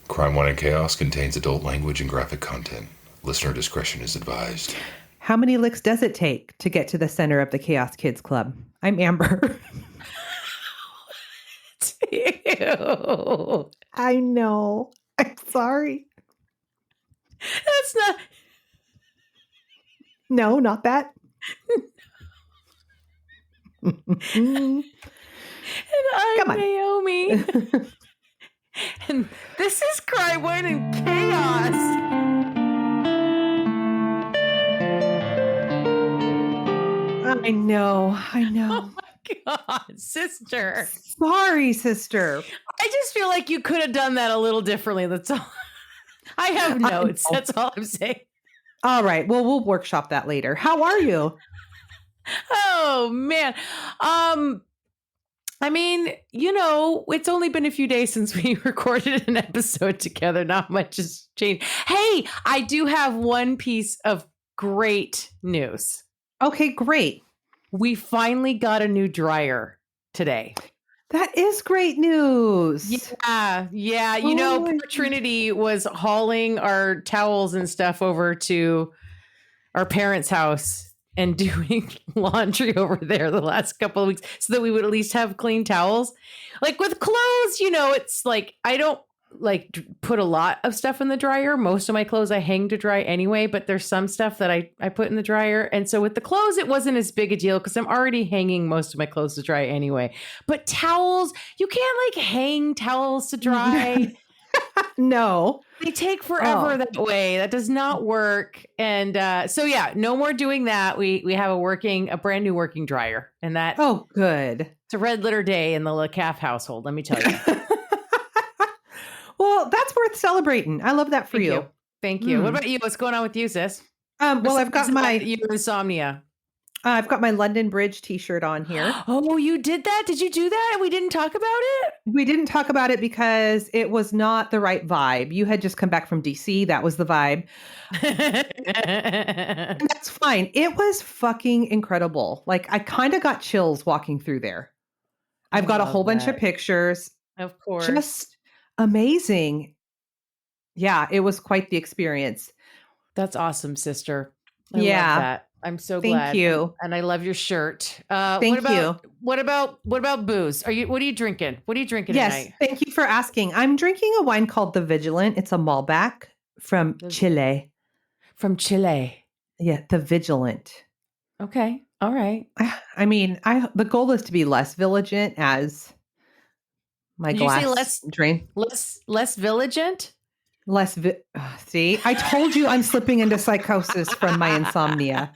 Crime, Wine, and Chaos contains adult language and graphic content. Listener discretion is advised. How many licks does it take to get to the center of the Chaos Kids Club? I'm Amber. Ew. I know. I'm sorry. That's not. No, not that. And I'm Come on. Naomi. And this is Crime, Wine, and Chaos. I know. Oh my God, sister. Sorry, sister. I just feel like you could have done that a little differently. That's all. I have notes. That's all I'm saying. All right. Well, we'll workshop that later. How are you? Oh, man. I mean, it's only been a few days since we recorded an episode together. Not much has changed. Hey, I do have one piece of great news. Okay, great. We finally got a new dryer today. That is great news. Yeah. Oh, Poor Trinity was hauling our towels and stuff over to our parents' house and doing laundry over there the last couple of weeks so that we would at least have clean towels. Like with clothes, it's like, I don't put a lot of stuff in the dryer. Most of my clothes I hang to dry anyway, but there's some stuff that I put in the dryer. And so with the clothes, it wasn't as big a deal because I'm already hanging most of my clothes to dry anyway. But towels, you can't hang towels to dry. No. They take forever that way. That does not work. And no more doing that. We have a brand new working dryer. And that good. It's a red letter day in the LaCaff household, let me tell you. Well, that's worth celebrating. I love that for you. Thank you. What about you? What's going on with you, sis? Well, I've got your insomnia. I've got my London Bridge t-shirt on here. Oh, you did that? Did you do that? We didn't talk about it? We didn't talk about it because it was not the right vibe. You had just come back from DC. That was the vibe. And that's fine. It was fucking incredible. I kind of got chills walking through there. I've got a whole bunch of pictures. Of course. Just amazing. Yeah, it was quite the experience. That's awesome, sister. I love that. I'm so glad. Thank you. And I love your shirt. Thank you. What about booze? What are you drinking? What are you drinking tonight? Thank you for asking. I'm drinking a wine called the Vigilant. It's a Malbec from Chile. From Chile. Yeah, the Vigilant. Okay. All right. I mean, the goal is to be less vigilant as my glass drain. Less vigilant? See, I told you I'm slipping into psychosis from my insomnia.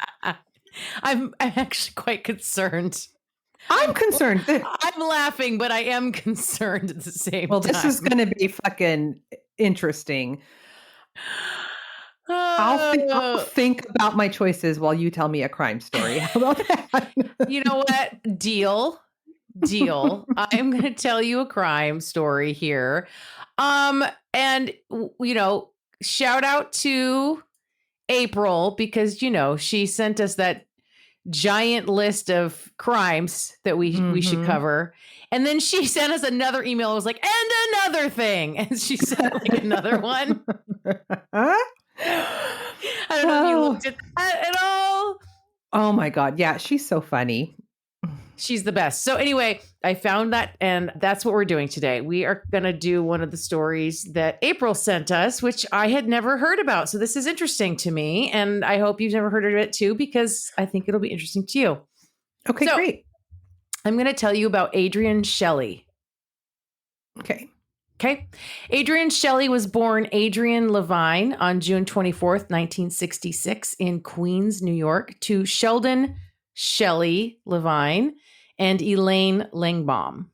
I'm actually quite concerned. I'm concerned. I'm laughing, but I am concerned at the same time. Well, this is going to be fucking interesting. I'll think about my choices while you tell me a crime story. How about that? You know what? Deal. I'm going to tell you a crime story here. And shout out to April because, she sent us that giant list of crimes that we should cover. And then she sent us another email. It was like, and another thing. And she sent another one. I don't know if you looked at that at all. Oh my God. Yeah. She's so funny. She's the best. So anyway, I found that, and that's what we're doing today. We are going to do one of the stories that April sent us, which I had never heard about. So this is interesting to me, and I hope you've never heard of it too, because I think it'll be interesting to you. Okay, great. I'm going to tell you about Adrienne Shelly. Okay. Adrienne Shelly was born Adrienne Levine on June 24th, 1966 in Queens, New York, to Sheldon Shelly Levine and Elaine Langbaum.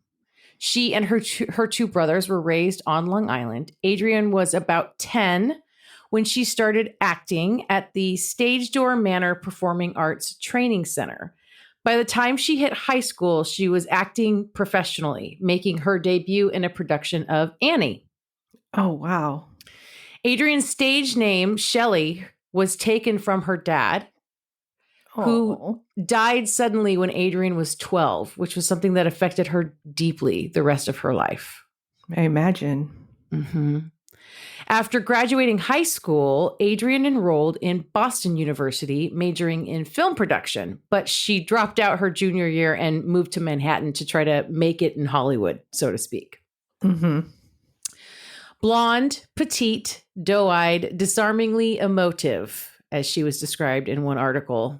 She and her two brothers were raised on Long Island. Adrienne was about 10 when she started acting at the Stage Door Manor Performing Arts Training Center. By the time she hit high school, she was acting professionally, making her debut in a production of Annie. Oh, wow. Adrienne's stage name, Shelly, was taken from her dad, who died suddenly when Adrienne was 12, which was something that affected her deeply the rest of her life. I imagine. Mm-hmm. After graduating high school, Adrienne enrolled in Boston University, majoring in film production, but she dropped out her junior year and moved to Manhattan to try to make it in Hollywood, so to speak. Mm-hmm. Blonde, petite, doe-eyed, disarmingly emotive, as she was described in one article.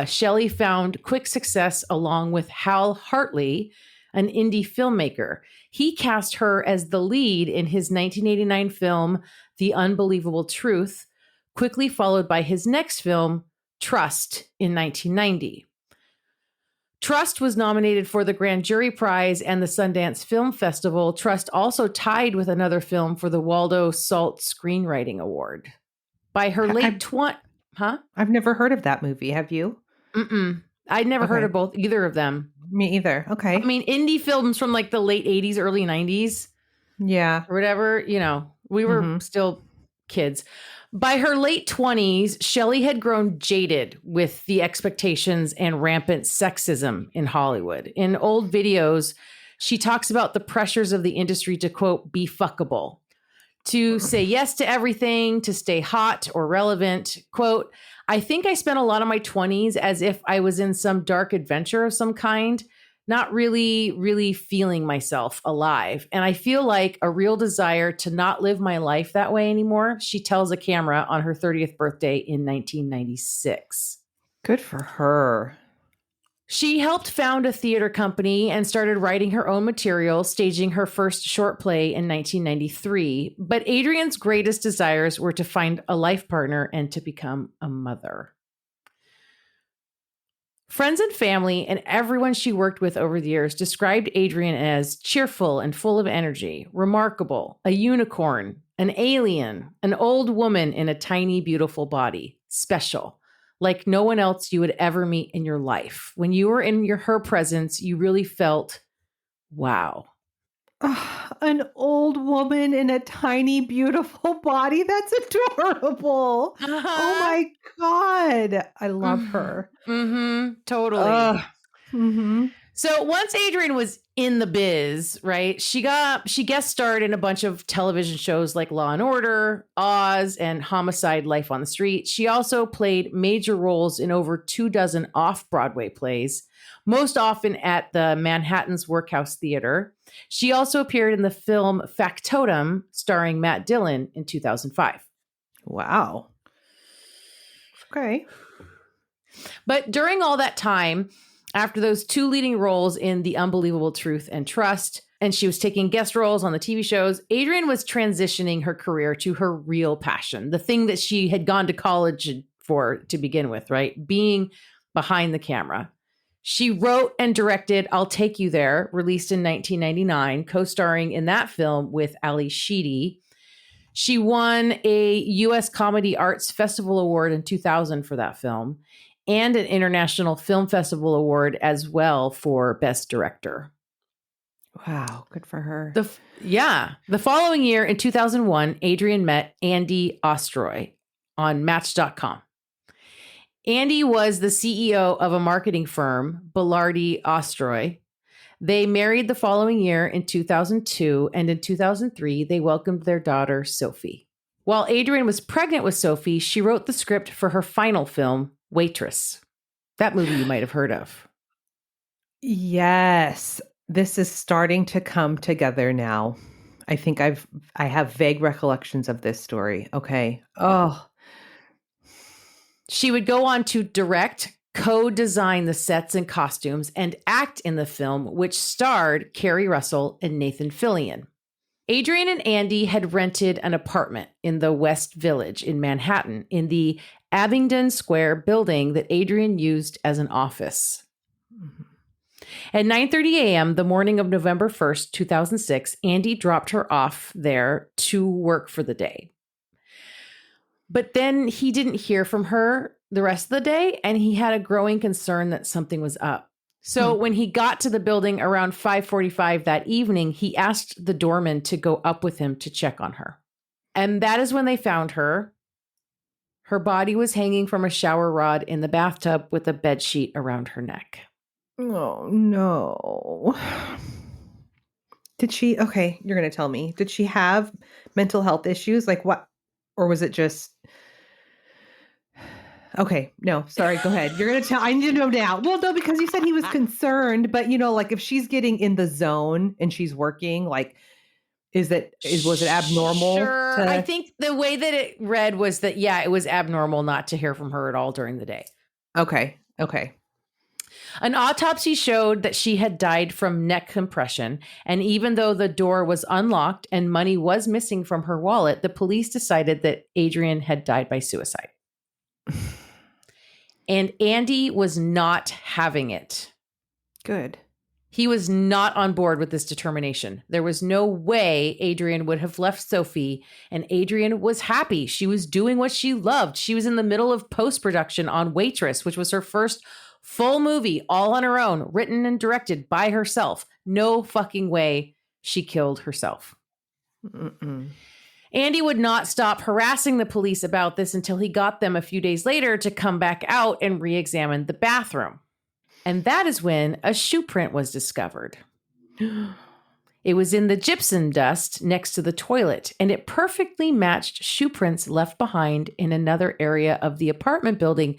Shelly found quick success along with Hal Hartley, an indie filmmaker. He cast her as the lead in his 1989 film, The Unbelievable Truth, quickly followed by his next film, Trust, in 1990. Trust was nominated for the Grand Jury Prize and the Sundance Film Festival. Trust also tied with another film for the Waldo Salt Screenwriting Award. By her late 20s... Huh? I've never heard of that movie. Have you? Mm-mm. I'd never heard of either of them. Me either. Okay. I mean, indie films from like the late 80s, early 90s. Yeah. Or whatever, you know, we were still kids. By her late 20s, Shelly had grown jaded with the expectations and rampant sexism in Hollywood. In old videos, she talks about the pressures of the industry to, quote, be fuckable, to say yes to everything, to stay hot or relevant. Quote, I think I spent a lot of my 20s as if I was in some dark adventure of some kind, not really feeling myself alive. And I feel like a real desire to not live my life that way anymore, she tells a camera on her 30th birthday in 1996. Good for her. She helped found a theater company and started writing her own material, staging her first short play in 1993. But Adrienne's greatest desires were to find a life partner and to become a mother. Friends and family and everyone she worked with over the years described Adrienne as cheerful and full of energy, remarkable, a unicorn, an alien, an old woman in a tiny, beautiful body, special, like no one else you would ever meet in your life. When you were in her presence, you really felt, wow. Oh, an old woman in a tiny, beautiful body. That's adorable. Uh-huh. Oh my God. I love her. Mm-hmm. Totally. Mm-hmm. So once Adrienne was in the biz, right, she guest starred in a bunch of television shows like Law and Order, Oz, and Homicide: Life on the Street. She also played major roles in over 24 off-Broadway plays, most often at the Manhattan's Workhouse Theater. She also appeared in the film Factotum, starring Matt Dillon, in 2005. Wow. Okay. But during all that time, after those two leading roles in The Unbelievable Truth and Trust, and she was taking guest roles on the TV shows, Adrienne was transitioning her career to her real passion, the thing that she had gone to college for to begin with, right? Being behind the camera. She wrote and directed I'll Take You There, released in 1999, co-starring in that film with Ali Sheedy. She won a U.S. Comedy Arts Festival Award in 2000 for that film, and an International Film Festival Award as well for Best Director. Wow, good for her. The following year, in 2001, Adrienne met Andy Ostroy on Match.com. Andy was the CEO of a marketing firm, Belardi Ostroy. They married the following year in 2002, and in 2003, they welcomed their daughter, Sophie. While Adrienne was pregnant with Sophie, she wrote the script for her final film, Waitress. That movie you might have heard of. Yes. This is starting to come together now. I think I have vague recollections of this story. Okay. Oh. She would go on to direct, co-design the sets and costumes, and act in the film, which starred Kerry Russell and Nathan Fillion. Adrienne and Andy had rented an apartment in the West Village in Manhattan in the Abingdon Square building that Adrienne used as an office. Mm-hmm. At 9:30 a.m., the morning of November 1st, 2006, Andy dropped her off there to work for the day. But then he didn't hear from her the rest of the day, and he had a growing concern that something was up. So when he got to the building around 5:45 that evening, he asked the doorman to go up with him to check on her. And that is when they found her. Her body was hanging from a shower rod in the bathtub with a bedsheet around her neck. Oh, no. Did she? Okay, you're going to tell me. Did she have mental health issues? Like what? Or was it just. Okay, no, sorry, go ahead. You're going to tell. I need to know now. Well, no, because you said he was concerned, but like if she's getting in the zone and she's working, like, was it abnormal? Sure. I think the way that it read was that, yeah, it was abnormal not to hear from her at all during the day. Okay. An autopsy showed that she had died from neck compression. And even though the door was unlocked and money was missing from her wallet, the police decided that Adrienne had died by suicide. And Andy was not having it. Good. He was not on board with this determination. There was no way Adrienne would have left Sophie, and Adrienne was happy. She was doing what she loved. She was in the middle of post-production on Waitress, which was her first full movie, all on her own, written and directed by herself. No fucking way she killed herself. Mm-mm. Andy would not stop harassing the police about this until he got them a few days later to come back out and re-examine the bathroom. And that is when a shoe print was discovered. It was in the gypsum dust next to the toilet, and it perfectly matched shoe prints left behind in another area of the apartment building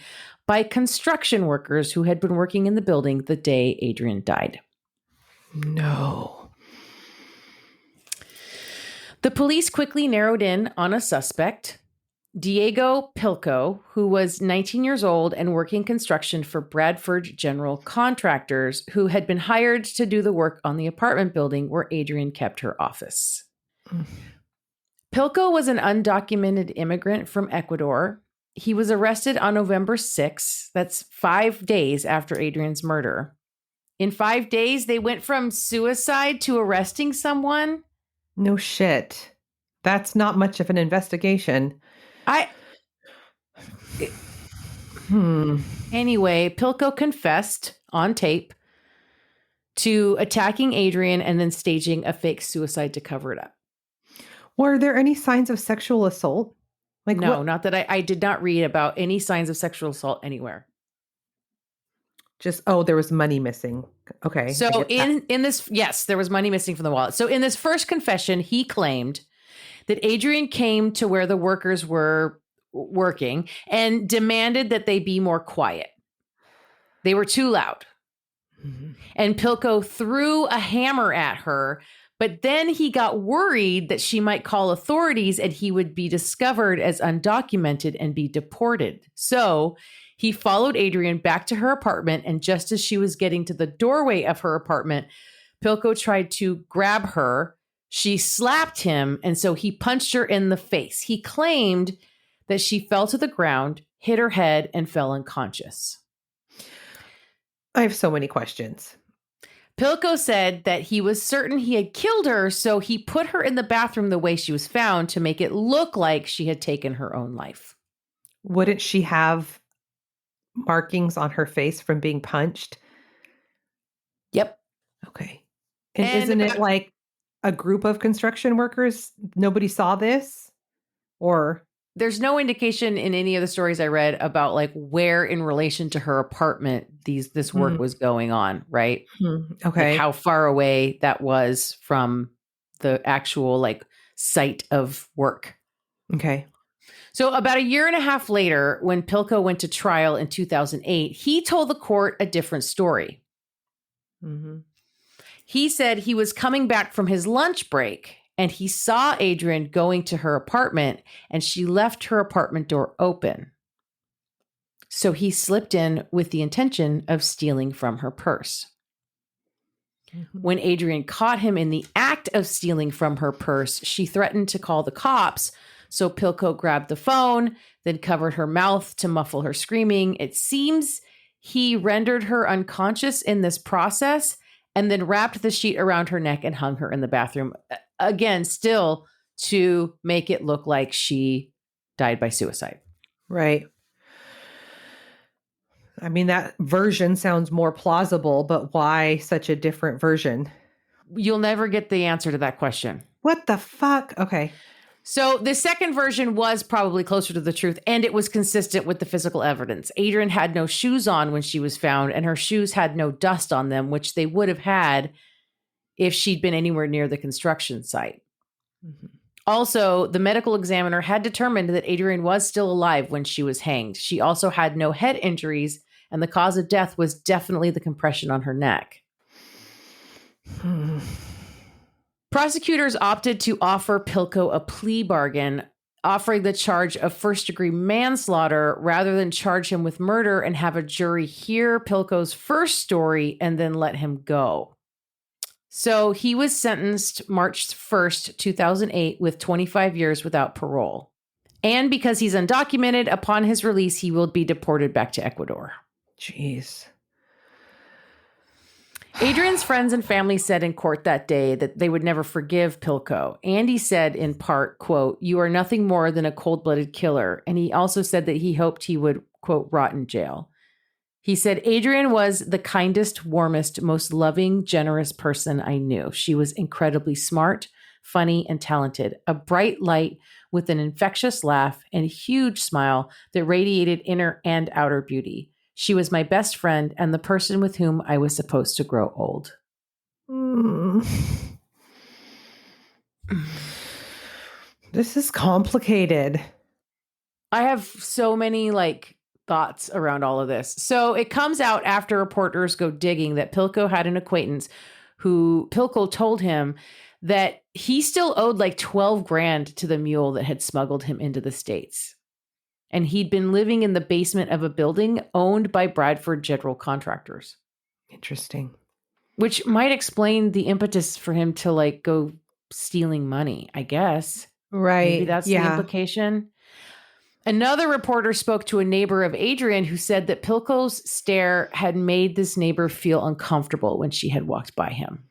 by construction workers who had been working in the building the day Adrienne died. No. The police quickly narrowed in on a suspect, Diego Pilco, who was 19 years old and working construction for Bradford General Contractors, who had been hired to do the work on the apartment building where Adrienne kept her office. Pilco was an undocumented immigrant from Ecuador. He was arrested on November 6th. That's 5 days after Adrienne's murder. In 5 days, they went from suicide to arresting someone. No shit. That's not much of an investigation. Anyway, Pilco confessed on tape to attacking Adrienne and then staging a fake suicide to cover it up. Were there any signs of sexual assault? Like no, what? Not that I did not read about any signs of sexual assault anywhere. Just, there was money missing. Okay. So in this, yes, there was money missing from the wallet. So in this first confession, he claimed that Adrienne came to where the workers were working and demanded that they be more quiet. They were too loud. Mm-hmm. And Pilco threw a hammer at her, but then he got worried that she might call authorities and he would be discovered as undocumented and be deported. So he followed Adrienne back to her apartment, and just as she was getting to the doorway of her apartment, Pilco tried to grab her. She slapped him, and so he punched her in the face. He claimed that she fell to the ground, hit her head, and fell unconscious. I have so many questions. Pilco said that he was certain he had killed her, so he put her in the bathroom the way she was found to make it look like she had taken her own life. Wouldn't she have markings on her face from being punched? Yep. Okay. And isn't it like a group of construction workers? Nobody saw this? Or there's no indication in any of the stories I read about like where in relation to her apartment this work was going on, right? Okay. Like how far away that was from the actual like site of work. Okay. So about a year and a half later, when Pilco went to trial in 2008, he told the court a different story. Mm-hmm. He said he was coming back from his lunch break and he saw Adrienne going to her apartment and she left her apartment door open. So he slipped in with the intention of stealing from her purse. Mm-hmm. When Adrienne caught him in the act of stealing from her purse, she threatened to call the cops. So Pilco grabbed the phone, then covered her mouth to muffle her screaming. It seems he rendered her unconscious in this process and then wrapped the sheet around her neck and hung her in the bathroom. Again, still to make it look like she died by suicide. Right. I mean, that version sounds more plausible, but why such a different version? You'll never get the answer to that question. What the fuck? Okay. So the second version was probably closer to the truth, and it was consistent with the physical evidence. Adrienne had no shoes on when she was found, and her shoes had no dust on them, which they would have had if she'd been anywhere near the construction site. Mhm. Also, the medical examiner had determined that Adrienne was still alive when she was hanged. She also had no head injuries, and the cause of death was definitely the compression on her neck. Prosecutors opted to offer Pilko a plea bargain, offering the charge of first-degree manslaughter rather than charge him with murder and have a jury hear Pilko's first story and then let him go. So he was sentenced March 1st, 2008, with 25 years without parole. And because he's undocumented, upon his release, he will be deported back to Ecuador. Jeez. Adrienne's friends and family said in court that day that they would never forgive Pilko. Andy said in part, quote, "You are nothing more than a cold-blooded killer." And he also said that he hoped he would, quote, rot in jail. He said, "Adrienne was the kindest, warmest, most loving, generous person I knew. She was incredibly smart, funny, and talented. A bright light with an infectious laugh and a huge smile that radiated inner and outer beauty. She was my best friend and the person with whom I was supposed to grow old." This is complicated. I have so many thoughts around all of this. So it comes out after reporters go digging that Pilko had an acquaintance who Pilko told him that he still owed $12,000 to the mule that had smuggled him into the States. And he'd been living in the basement of a building owned by Bradford General Contractors. Interesting. Which might explain the impetus for him to go stealing money, I guess. Right. Maybe that's the implication. Another reporter spoke to a neighbor of Adrienne who said that Pilko's stare had made this neighbor feel uncomfortable when she had walked by him.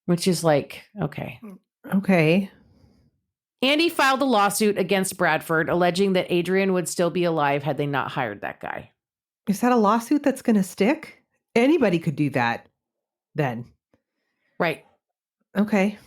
Which is okay. Okay. Andy filed a lawsuit against Bradford, alleging that Adrienne would still be alive had they not hired that guy. Is that a lawsuit that's going to stick? Anybody could do that then. Right. Okay.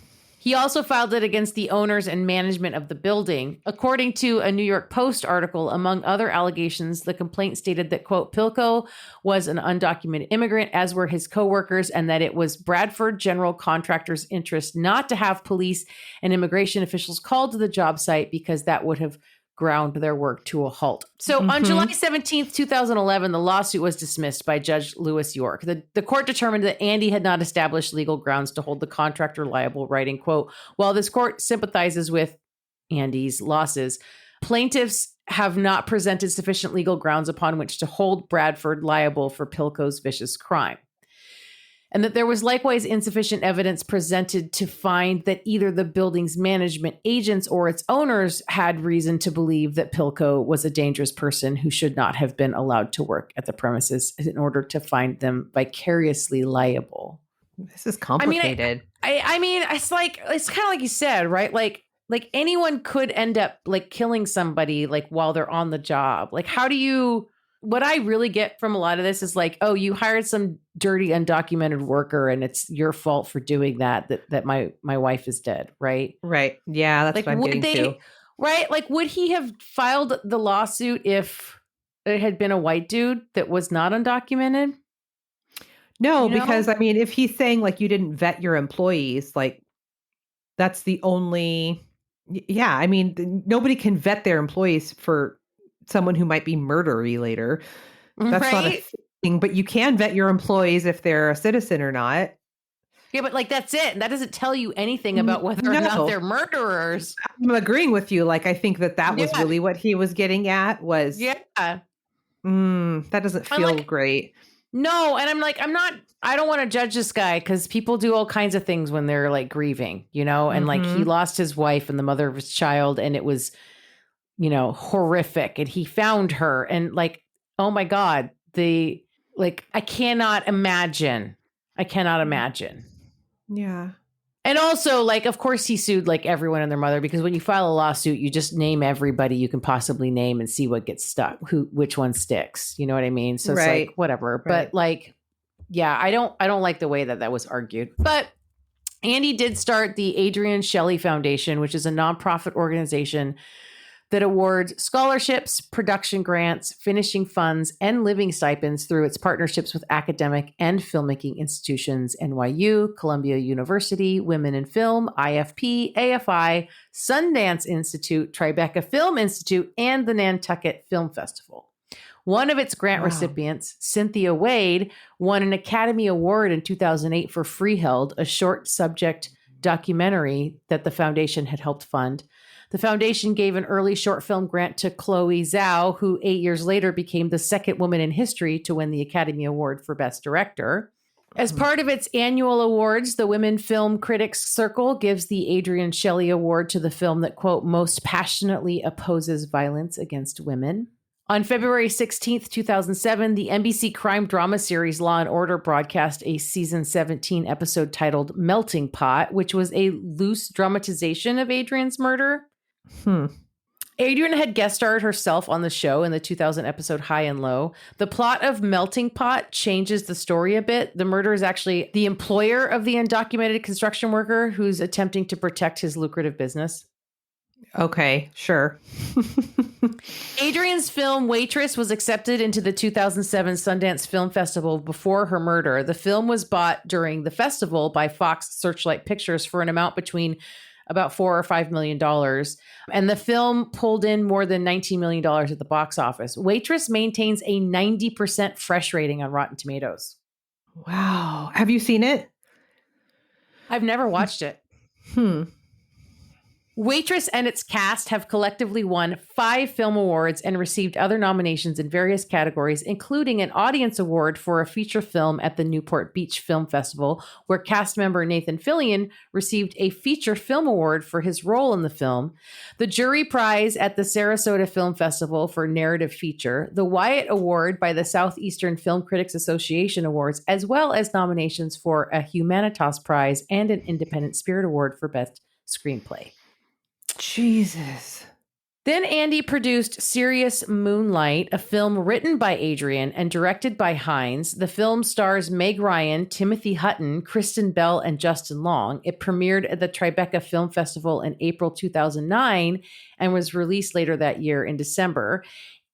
He also filed it against the owners and management of the building. According to a New York Post article, among other allegations, the complaint stated that, quote, Pilko was an undocumented immigrant, as were his coworkers, and that it was Bradford General Contractors' interest not to have police and immigration officials called to the job site because that would have ground their work to a halt. So on July 17th, 2011, the lawsuit was dismissed by Judge Lewis York. The court determined that Andy had not established legal grounds to hold the contractor liable, writing, quote, "While this court sympathizes with Andy's losses, plaintiffs have not presented sufficient legal grounds upon which to hold Bradford liable for Pilko's vicious crime." And that there was likewise insufficient evidence presented to find that either the building's management agents or its owners had reason to believe that Pilko was a dangerous person who should not have been allowed to work at the premises in order to find them vicariously liable. This is complicated. I mean, it's kind of like you said, right? Like anyone could end up killing somebody while they're on the job. How do you... What I really get from a lot of this is oh, you hired some dirty, undocumented worker and it's your fault for doing that my wife is dead, right? Right. Yeah, that's what I'm getting to. Right? Would he have filed the lawsuit if it had been a white dude that was not undocumented? No, because if he's saying you didn't vet your employees, that's the only... Yeah, nobody can vet their employees for someone who might be murdery later. That's not a thing, but you can vet your employees if they're a citizen or not. Yeah, but that's it. That doesn't tell you anything about whether or not they're murderers. I'm agreeing with you. I think that was really what he was getting at was. Yeah. That doesn't feel great. No. And I don't want to judge this guy because people do all kinds of things when they're grieving, and he lost his wife and the mother of his child. And it was, horrific. And he found her and oh my God, I cannot imagine. Yeah. And also of course he sued everyone and their mother, because when you file a lawsuit, you just name everybody you can possibly name and see what gets stuck, which one sticks. You know what I mean? So it's whatever. Right. But yeah, I don't like the way that was argued. But Andy did start the Adrienne Shelly Foundation, which is a nonprofit organization that awards scholarships, production grants, finishing funds, and living stipends through its partnerships with academic and filmmaking institutions, NYU, Columbia University, Women in Film, IFP, AFI, Sundance Institute, Tribeca Film Institute, and the Nantucket Film Festival. One of its grant recipients, Cynthia Wade, won an Academy Award in 2008 for Freeheld, a short subject documentary that the foundation had helped fund. The foundation gave an early short film grant to Chloe Zhao, who 8 years later became the second woman in history to win the Academy Award for Best Director. As part of its annual awards, the Women Film Critics Circle gives the Adrienne Shelly Award to the film that, quote, most passionately opposes violence against women. On February 16th, 2007, the NBC crime drama series Law & Order broadcast a season 17 episode titled Melting Pot, which was a loose dramatization of Adrienne's murder. Adrienne had guest starred herself on the show in the 2000 episode High and Low. The plot of Melting Pot changes the story a bit. The murder is actually the employer of the undocumented construction worker who's attempting to protect his lucrative business. Okay, sure. Adrienne's film Waitress was accepted into the 2007 Sundance Film Festival before her murder. The film was bought during the festival by Fox Searchlight Pictures for an amount between about $4 or $5 million. And the film pulled in more than $19 million at the box office. Waitress maintains a 90% fresh rating on Rotten Tomatoes. Wow. Have you seen it? I've never watched it. Waitress and its cast have collectively won 5 film awards and received other nominations in various categories, including an audience award for a feature film at the Newport Beach Film Festival, where cast member Nathan Fillion received a feature film award for his role in the film, the jury prize at the Sarasota Film Festival for narrative feature, the Wyatt Award by the Southeastern Film Critics Association Awards, as well as nominations for a Humanitas Prize and an Independent Spirit Award for Best Screenplay. Jesus. Then Andy produced Serious Moonlight, a film written by Adrienne and directed by Hines. The film stars Meg Ryan, Timothy Hutton, Kristen Bell, and Justin Long. It premiered at the Tribeca Film Festival in April 2009 and was released later that year in December.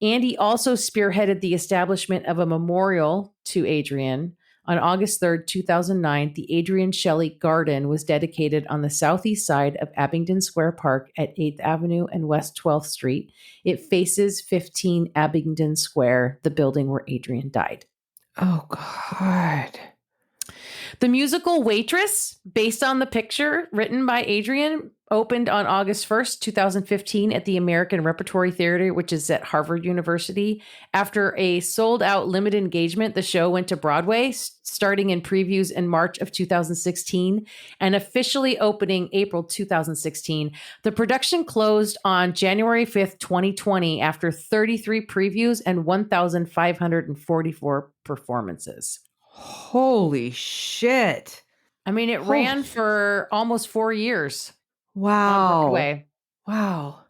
Andy also spearheaded the establishment of a memorial to Adrienne. On August 3rd, 2009, the Adrienne Shelly Garden was dedicated on the southeast side of Abingdon Square Park at 8th Avenue and West 12th Street. It faces 15 Abingdon Square, the building where Adrienne died. Oh, God. The musical Waitress, based on the picture written by Adrienne, opened on August 1st, 2015 at the American Repertory Theater, which is at Harvard University. After a sold-out limited engagement, the show went to Broadway, starting in previews in March of 2016 and officially opening April 2016. The production closed on January 5th, 2020 after 33 previews and 1,544 performances. Holy shit. I mean, it ran for almost 4 years. Wow. Broadway. Wow.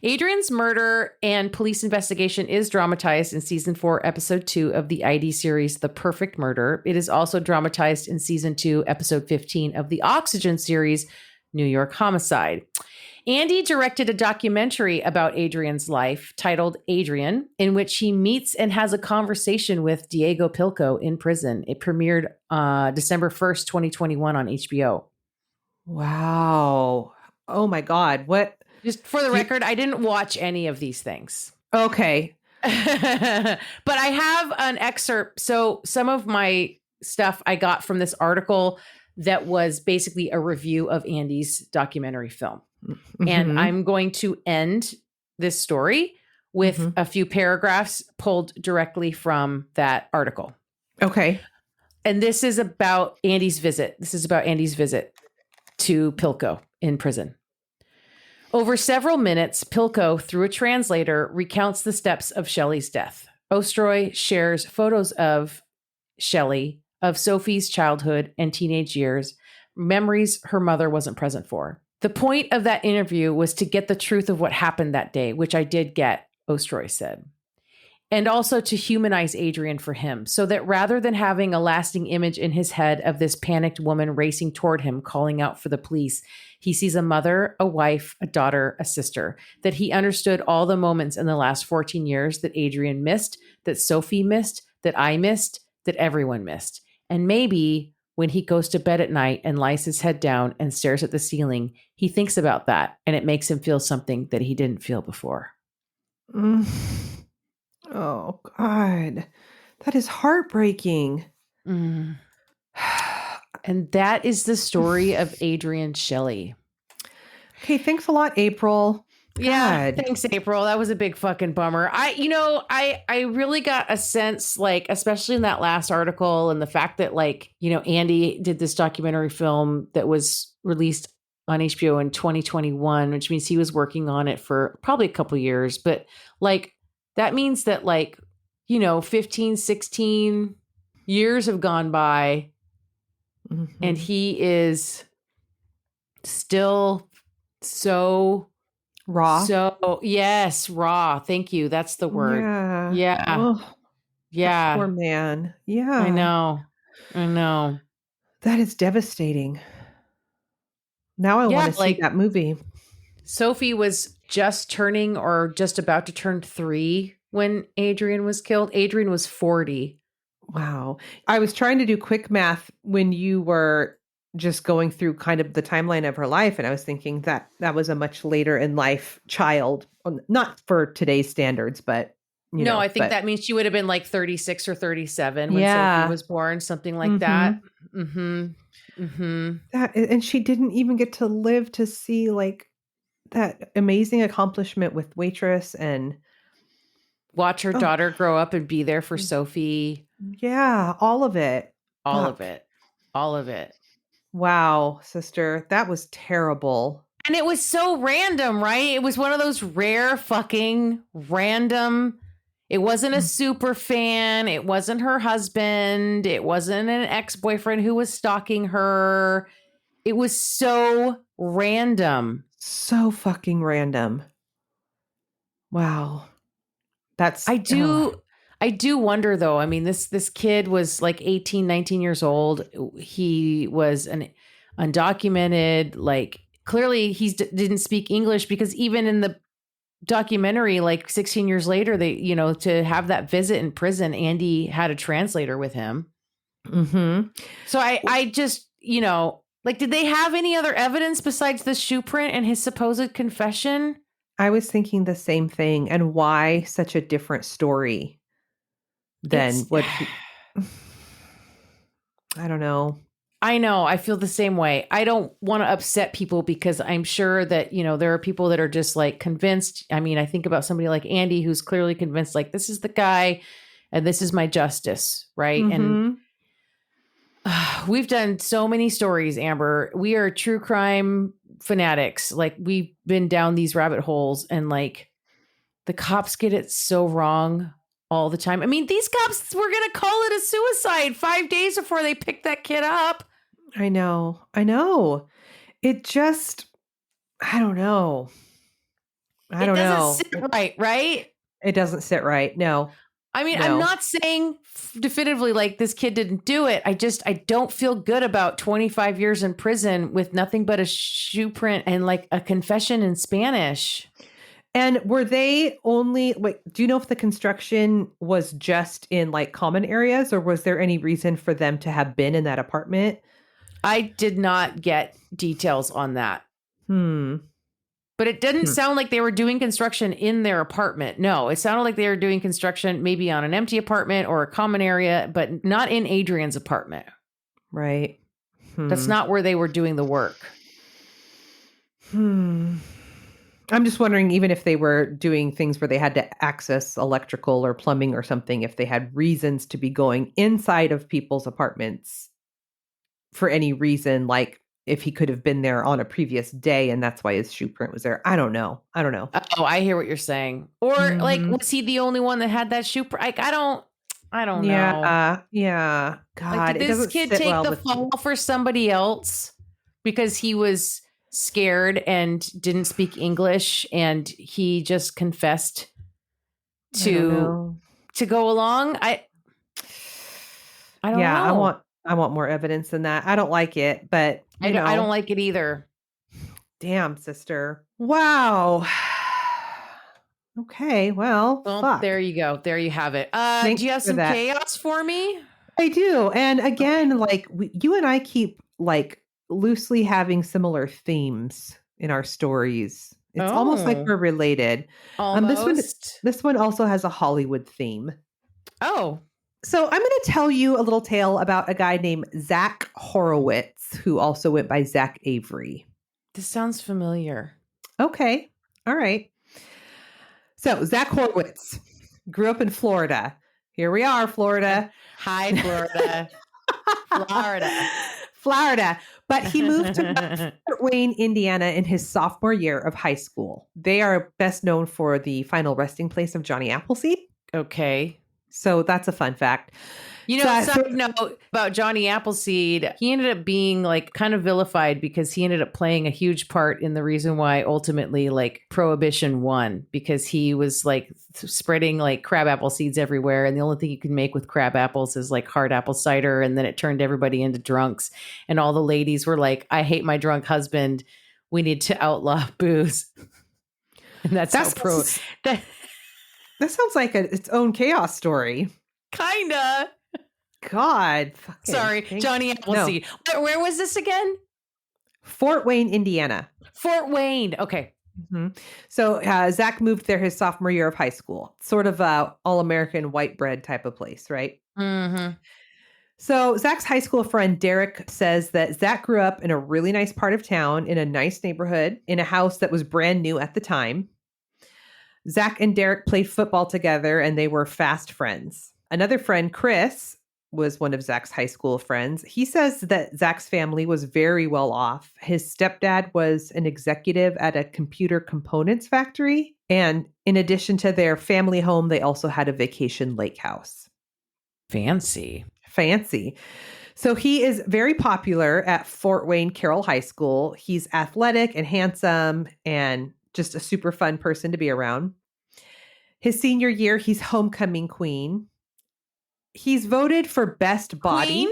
Adrienne's murder and police investigation is dramatized in season 4, episode 2 of the ID series, The Perfect Murder. It is also dramatized in season 2, episode 15 of the Oxygen series, New York Homicide. Andy directed a documentary about Adrienne's life titled Adrienne, in which he meets and has a conversation with Diego Pilco in prison. It premiered December 1st, 2021 on HBO. Wow. Oh my God. What? Just for the record, I didn't watch any of these things. Okay. But I have an excerpt. So some of my stuff I got from this article that was basically a review of Andy's documentary film. Mm-hmm. And I'm going to end this story with a few paragraphs pulled directly from that article. Okay. And this is about Andy's visit. This is about Andy's visit to Pilco in prison. Over several minutes, Pilco, through a translator, recounts the steps of Shelley's death. Ostroy shares photos of Shelly, of Sophie's childhood and teenage years, memories her mother wasn't present for. The point of that interview was to get the truth of what happened that day, which I did get, Ostroy said. And also to humanize Adrienne for him, so that rather than having a lasting image in his head of this panicked woman racing toward him, calling out for the police, He sees a mother, a wife, a daughter, a sister, that he understood all the moments in the last 14 years that Adrienne missed, that Sophie missed, that I missed, that everyone missed. And maybe when he goes to bed at night and lies his head down and stares at the ceiling, he thinks about that and it makes him feel something that he didn't feel before. Oh, God. That is heartbreaking. And that is the story of Adrienne Shelly. Okay, thanks a lot, April. Yeah, God. thanks, April. That was a big fucking bummer. I really got a sense, like, especially in that last article and the fact that, like, Andy did this documentary film that was released on HBO in 2021, which means he was working on it for probably a couple years. But like, that means that, like, 15, 16 years have gone by and he is still so raw. So yes, raw. Thank you. That's the word. Yeah. Oh, yeah. Poor man. Yeah. I know. That is devastating. Now I want to see that movie. Sophie was just turning or just about to turn 3 when Adrienne was killed. Adrienne was 40. Wow. I was trying to do quick math when you were just going through kind of the timeline of her life. And I was thinking that was a much later in life child, not for today's standards, but I think that means she would have been like 36 or 37 when Sophie was born, something like that. And she didn't even get to live to see like that amazing accomplishment with Waitress and watch her daughter grow up and be there for Sophie. Yeah, all of it. All of it. Wow, sister, that was terrible. And it was so random, right? It was one of those rare fucking random. It wasn't a super fan. It wasn't her husband. It wasn't an ex-boyfriend who was stalking her. It was so random. So fucking random. Wow. I do wonder though. I mean, this kid was like 18, 19 years old. He was an undocumented, like clearly he didn't speak English because even in the documentary, like 16 years later, they, to have that visit in prison, Andy had a translator with him. So I just, like, did they have any other evidence besides the shoe print and his supposed confession? I was thinking the same thing. And why such a different story than what I don't know. I know. I feel the same way. I don't want to upset people because I'm sure that, there are people that are just like convinced. I mean, I think about somebody like Andy, who's clearly convinced, like, this is the guy and this is my justice. Right. And we've done so many stories, Amber. We are true crime fanatics. Like, we've been down these rabbit holes and like the cops get it so wrong all the time. I mean, these cops were going to call it a suicide 5 days before they picked that kid up. I know. It just, I don't know. It doesn't sit right? It doesn't sit right. No. I mean, I'm not saying definitively like this kid didn't do it. I don't feel good about 25 years in prison with nothing but a shoe print and like a confession in Spanish. And were they only, do you know if the construction was just in like common areas or was there any reason for them to have been in that apartment? I did not get details on that. But it didn't sound like they were doing construction in their apartment. No, it sounded like they were doing construction maybe on an empty apartment or a common area, but not in Adrienne's apartment. Right. That's not where they were doing the work. I'm just wondering, even if they were doing things where they had to access electrical or plumbing or something, if they had reasons to be going inside of people's apartments for any reason, like if he could have been there on a previous day and that's why his shoe print was there. I don't know. Oh, I hear what you're saying. Or like, was he the only one that had that shoe print? Like, I don't know. Yeah. God, like, did this kid take the fall for somebody else because he was scared and didn't speak English and he just confessed to go along? I don't know. I want more evidence than that. I don't like it, but I don't like it either. Damn, sister. Wow. Okay, well, fuck. There you go. There you have it. Thanks do you have for some that. chaos for me? I do. And again, like you and I keep like loosely having similar themes in our stories. It's almost like we're related. Almost. This one also has a Hollywood theme. Oh. So I'm going to tell you a little tale about a guy named Zach Horowitz, who also went by Zach Avery. This sounds familiar. Okay. All right. So Zach Horowitz grew up in Florida. Here we are, Florida. Hi, Florida. Florida. But he moved to Fort Wayne, Indiana in his sophomore year of high school. They are best known for the final resting place of Johnny Appleseed. Okay. So that's a fun fact. You know, side note about Johnny Appleseed, he ended up being like kind of vilified because he ended up playing a huge part in the reason why ultimately like Prohibition won, because he was like spreading like crab apple seeds everywhere. And the only thing you can make with crab apples is like hard apple cider. And then it turned everybody into drunks. And all the ladies were like, I hate my drunk husband. We need to outlaw booze. And that sounds like its own chaos story. Kinda. God. Sorry, Johnny Appleseed. No. Where was this again? Fort Wayne, Indiana. Fort Wayne. Okay. Mm-hmm. So Zach moved there his sophomore year of high school. Sort of a all-American white bread type of place, right? Mm-hmm. So Zach's high school friend Derek says that Zach grew up in a really nice part of town, in a nice neighborhood, in a house that was brand new at the time. Zach and Derek played football together, and they were fast friends. Another friend, Chris, was one of Zach's high school friends. He says that Zach's family was very well off. His stepdad was an executive at a computer components factory. And in addition to their family home, they also had a vacation lake house. Fancy. So he is very popular at Fort Wayne Carroll High School. He's athletic and handsome and just a super fun person to be around. His senior year, he's homecoming queen. He's voted for best body.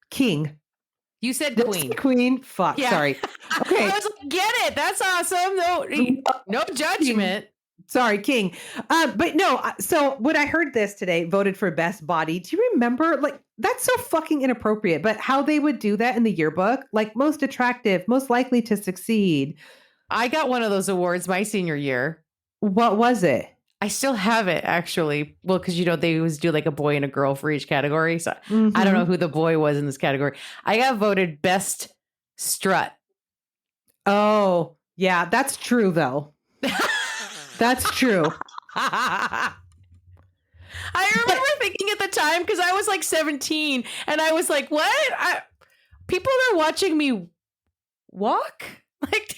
King. You said queen. Queen. Fuck. Yeah. Sorry. Okay. I was like, get it. That's awesome. No judgment. Sorry, King. But no. So when I heard this today, voted for best body. Do you remember? Like, that's so fucking inappropriate. But how they would do that in the yearbook, like most attractive, most likely to succeed. I got one of those awards my senior year. What was it? I still have it, actually. Well, because, you know, they always do like a boy and a girl for each category. So I don't know who the boy was in this category. I got voted best strut. Oh, yeah. That's true, though. That's true. I remember thinking at the time, because I was like 17, and I was like, what? People are watching me walk? Like,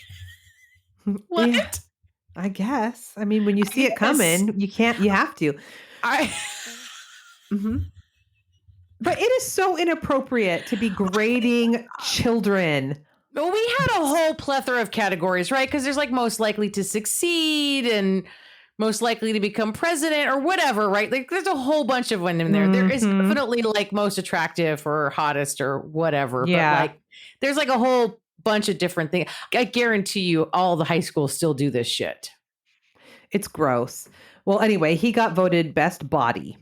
what? Yeah. I guess. I mean, when you see it coming, you have to. Mm-hmm. But it is so inappropriate to be grading children. Well, we had a whole plethora of categories, right? Because there's like most likely to succeed and most likely to become president or whatever, right? Like there's a whole bunch of them in there. There is definitely like most attractive or hottest or whatever. Yeah. But like there's like a whole bunch of different things. I guarantee you all the high schools still do this shit. It's gross. Well, anyway, he got voted best body.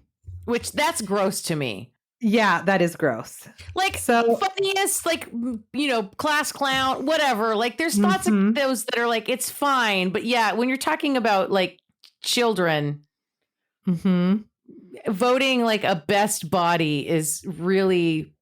Which that's gross to me. Yeah, that is gross. Like funniest, like, you know, class clown, whatever. Like there's lots of those that are like, it's fine. But yeah, when you're talking about like children, voting like a best body is really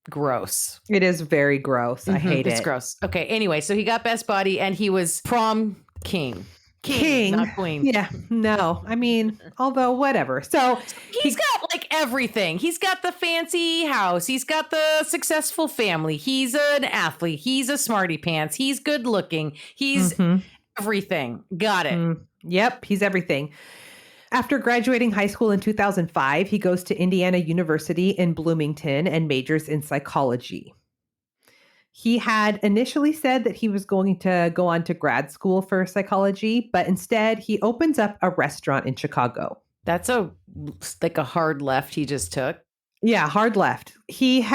gross. It is very gross. I hate it. It's gross. Okay. Anyway, so he got best body and he was prom king. King, not queen. Yeah. No. I mean, although whatever. So he's got like everything. He's got the fancy house. He's got the successful family. He's an athlete. He's a smarty pants. He's good looking. He's everything. Got it. Yep. He's everything. After graduating high school in 2005, he goes to Indiana University in Bloomington and majors in psychology. He had initially said that he was going to go on to grad school for psychology, but instead he opens up a restaurant in Chicago. That's a hard left he just took. Yeah, hard left. He's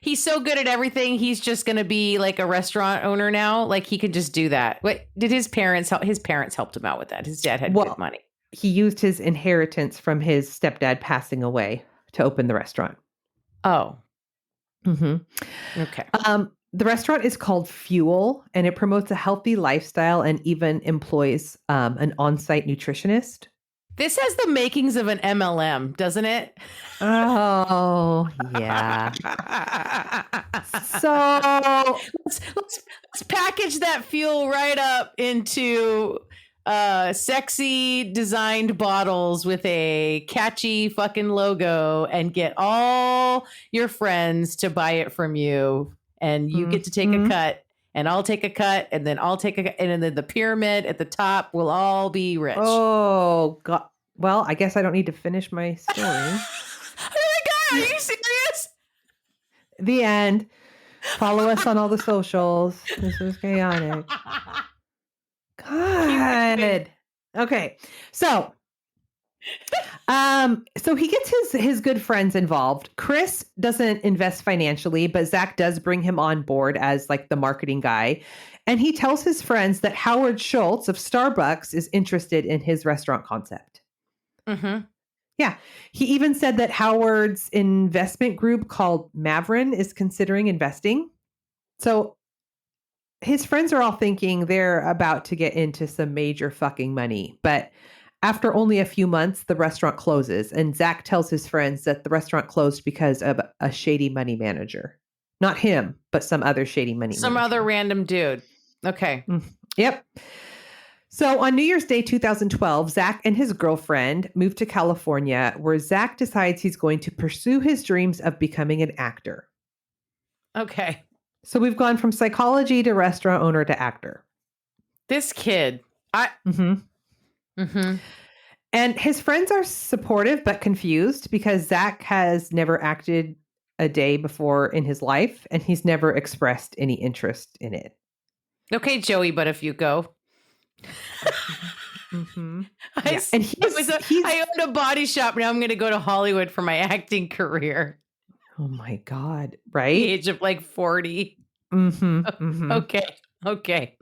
he's so good at everything. He's just going to be like a restaurant owner now. Like he could just do that. What did his parents help? His parents helped him out with that. His dad had good money. He used his inheritance from his stepdad passing away to open the restaurant. Oh. Okay. The restaurant is called Fuel, and it promotes a healthy lifestyle and even employs an on-site nutritionist. This has the makings of an MLM, doesn't it? Oh, yeah. So let's package that fuel right up into sexy designed bottles with a catchy fucking logo and get all your friends to buy it from you. And you get to take a cut, and I'll take a cut, and then I'll take a cut, and then the pyramid at the top will all be rich. Oh, God. Well, I guess I don't need to finish my story. Oh my God, are you serious? The end. Follow us on all the socials. This was chaotic. God. Okay. So he gets his good friends involved. Chris doesn't invest financially, but Zach does bring him on board as like the marketing guy. And he tells his friends that Howard Schultz of Starbucks is interested in his restaurant concept. Yeah. He even said that Howard's investment group called Mavrin is considering investing. So his friends are all thinking they're about to get into some major fucking money. But after only a few months, the restaurant closes. And Zach tells his friends that the restaurant closed because of a shady money manager. Not him, but some other shady money Some manager. other random dude. Okay. Yep. So on New Year's Day 2012, Zach and his girlfriend moved to California, where Zach decides he's going to pursue his dreams of becoming an actor. Okay. So we've gone from psychology to restaurant owner to actor. This kid. And his friends are supportive but confused because Zach has never acted a day before in his life, and he's never expressed any interest in it. Okay, Joey, but if you go. I owned a body shop. Now I'm going to go to Hollywood for my acting career. Oh my God. Right? The age of like 40. Okay.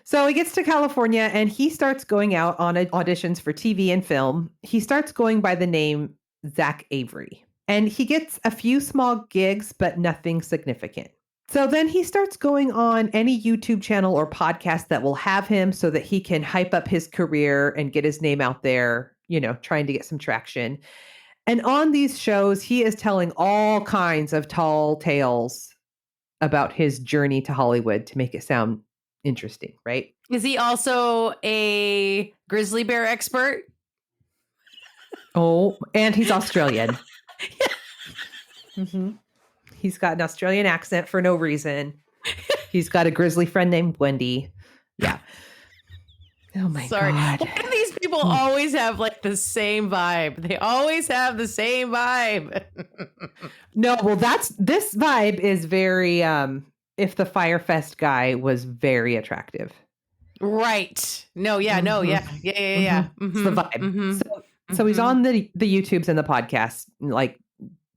So he gets to California and he starts going out on auditions for TV and film. He starts going by the name Zach Avery. And he gets a few small gigs, but nothing significant. So then he starts going on any YouTube channel or podcast that will have him so that he can hype up his career and get his name out there, trying to get some traction. And on these shows, he is telling all kinds of tall tales about his journey to Hollywood to make it sound interesting, right? Is he also a grizzly bear expert? Oh, and he's Australian. He's got an Australian accent for no reason. He's got a grizzly friend named Wendy. Yeah. Oh my God. Why do these people always have like the same vibe? They always have the same vibe. No, well, this vibe is very, if the Firefest guy was very attractive. Right. No, yeah, no, yeah. Yeah. It's the vibe. So he's on the YouTubes and the podcast, like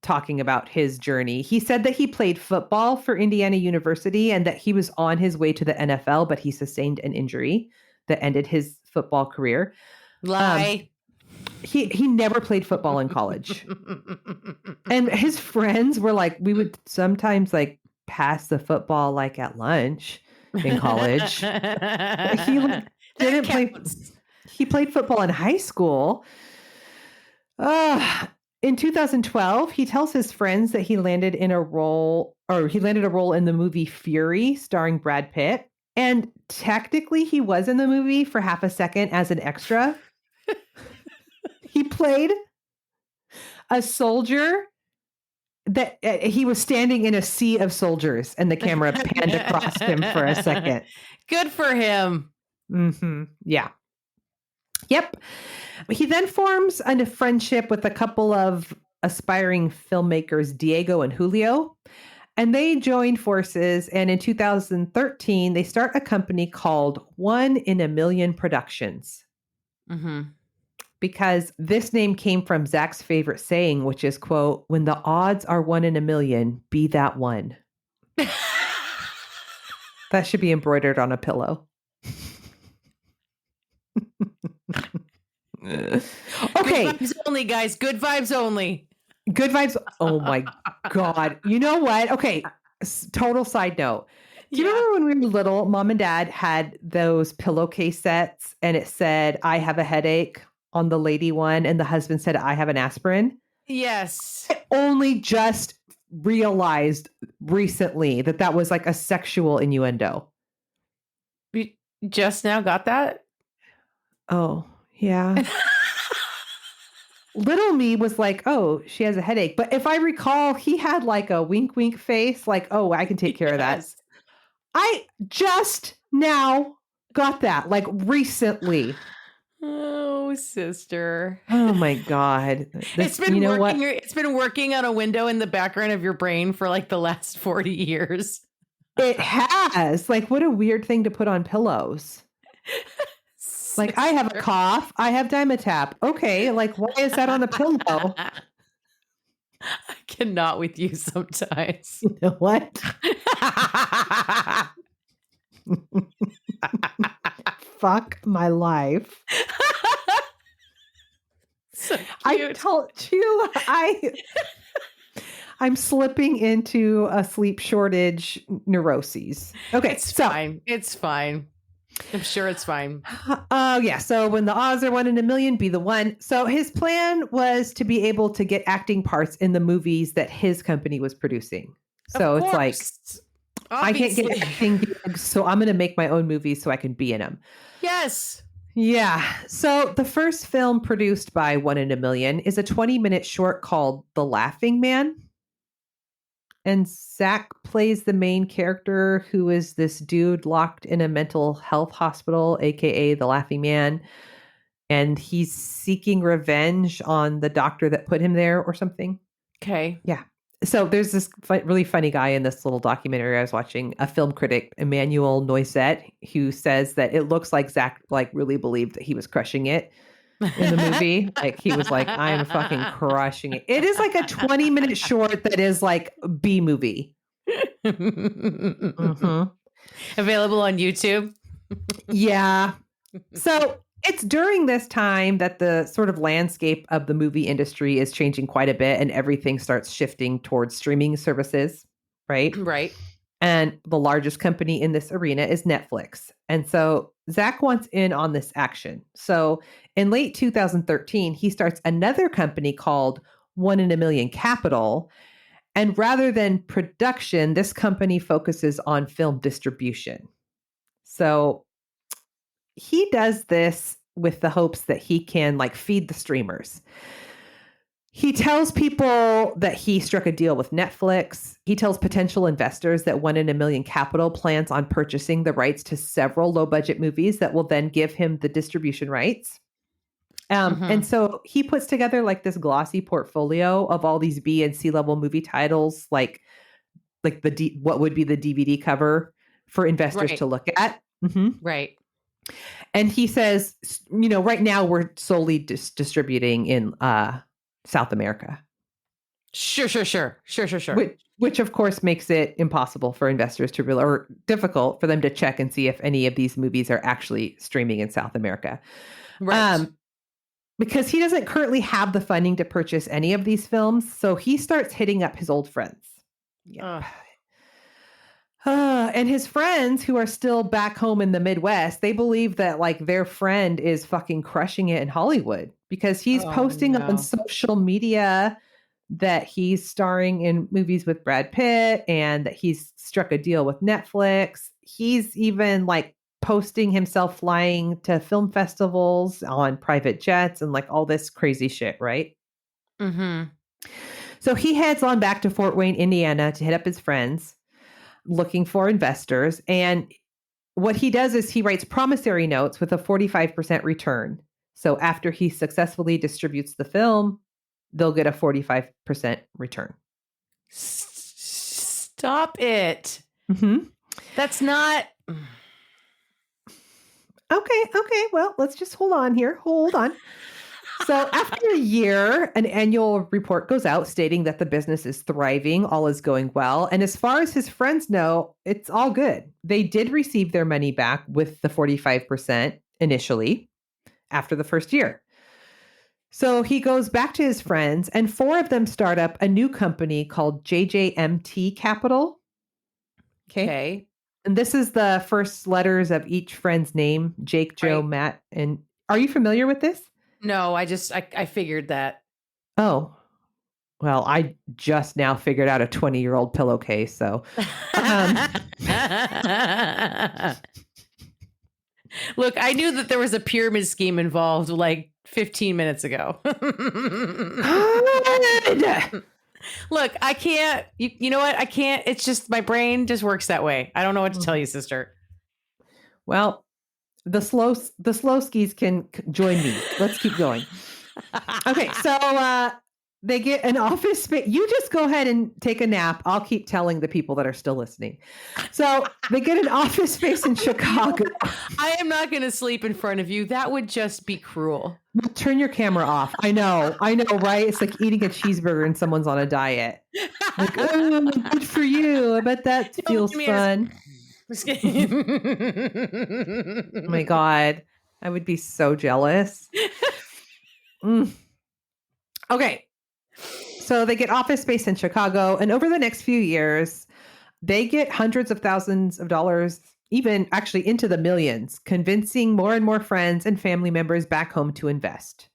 talking about his journey. He said that he played football for Indiana University and that he was on his way to the NFL, but he sustained an injury that ended his football career. Lie. He never played football in college. And his friends were like, we would sometimes like pass the football like at lunch in college. But he didn't play. He played football in high school. In 2012, he tells his friends that he landed a role in the movie Fury starring Brad Pitt. And technically he was in the movie for half a second as an extra. He played a soldier that he was standing in a sea of soldiers and the camera panned across him for a second. Good for him. Yeah. Yep. He then forms a friendship with a couple of aspiring filmmakers, Diego and Julio, and they join forces. And in 2013, they start a company called 1 in a Million Productions. because this name came from Zach's favorite saying, which is, quote, "When the odds are 1 in a million, be that one." That should be embroidered on a pillow. Okay. Good vibes only, guys. Good vibes only. Good vibes. Oh my God. You know what? Okay. Total side note. Do you remember when we were little, mom and dad had those pillowcase sets and it said, "I have a headache" on the lady one, and the husband said, "I have an aspirin"? Yes. I only just realized recently that that was like a sexual innuendo. You just now got that? Oh, yeah. Little me was like, "Oh, she has a headache." But if I recall, he had like a wink, wink face, like, "Oh, I can take care of that." Yes. I just now got that, like recently. Oh, sister. Oh my God. It's been you know working. what? It's been working on a window in the background of your brain for like the last 40 years. It has. Like, what a weird thing to put on pillows. Like, I have a cough. I have Dimetap. Okay. Like, why is that on a pillow? I cannot with you sometimes. You know what? Fuck my life. So I cute. told you I'm slipping into a sleep shortage neuroses. Okay, It's fine. It's fine. I'm sure it's fine. Yeah. So when the odds are 1 in a million, be the one. So his plan was to be able to get acting parts in the movies that his company was producing. So Of it's like, course. I can't get Obviously. acting gigs, so I'm going to make my own movies so I can be in them. Yes. Yeah. So the first film produced by 1 in a Million is a 20-minute short called The Laughing Man. And Zach plays the main character, who is this dude locked in a mental health hospital, aka the Laughing Man. And he's seeking revenge on the doctor that put him there or something. Okay. Yeah. So there's this really funny guy in this little documentary I was watching, a film critic, Emmanuel Noisette, who says that it looks like Zach like really believed that he was crushing it in the movie. Like he was like, "I'm fucking crushing it." It is like a 20-minute short that is like B movie. Mm-hmm. Available on YouTube. Yeah. So it's during this time that the sort of landscape of the movie industry is changing quite a bit and everything starts shifting towards streaming services, right? Right. And the largest company in this arena is Netflix. And so Zach wants in on this action. So in late 2013, he starts another company called 1 in a Million Capital. And rather than production, this company focuses on film distribution. So he does this with the hopes that he can like feed the streamers. He tells people that he struck a deal with Netflix. He tells potential investors that 1 in a Million Capital plans on purchasing the rights to several low-budget movies that will then give him the distribution rights. And so he puts together like this glossy portfolio of all these B and C level movie titles, like what would be the DVD cover for investors to look at. Mm-hmm. Right. And he says, right now we're solely distributing in South America. Sure. Which of course makes it impossible for investors to really, or difficult for them to check and see if any of these movies are actually streaming in South America. Right. Because he doesn't currently have the funding to purchase any of these films. So he starts hitting up his old friends. Yeah. And his friends who are still back home in the Midwest, they believe that like their friend is fucking crushing it in Hollywood because he's posting on social media that he's starring in movies with Brad Pitt and that he's struck a deal with Netflix. He's even like posting himself flying to film festivals on private jets and like all this crazy shit, right? Mm-hmm. So he heads on back to Fort Wayne, Indiana to hit up his friends looking for investors. And what he does is he writes promissory notes with a 45% return. So after he successfully distributes the film, they'll get a 45% return. Stop it. Mm-hmm. That's not... Okay. Well, let's just hold on here. Hold on. So after a year, an annual report goes out stating that the business is thriving, all is going well. And as far as his friends know, it's all good. They did receive their money back with the 45% initially after the first year. So he goes back to his friends, and 4 of them start up a new company called JJMT Capital. Okay. And this is the first letters of each friend's name, Jake, Joe, Right. Matt. And are you familiar with this? No, I figured that. Oh, well, I just now figured out a 20-year-old pillowcase. So, look, I knew that there was a pyramid scheme involved like 15 minutes ago. Look, I can't, you know what? I can't, it's just my brain just works that way. I don't know what to tell you, sister. Well, the slow skis can join me. Let's keep going. Okay, so they get an office space. You just go ahead and take a nap. I'll keep telling the people that are still listening. So they get an office space in Chicago. I am not going to sleep in front of you. That would just be cruel. Turn your camera off. I know, right? It's like eating a cheeseburger and someone's on a diet. Like, oh, good for you. I bet that feels fun. Oh my God. I would be so jealous. Okay. So they get office space in Chicago, and over the next few years, they get hundreds of thousands of dollars, even actually into the millions, convincing more and more friends and family members back home to invest.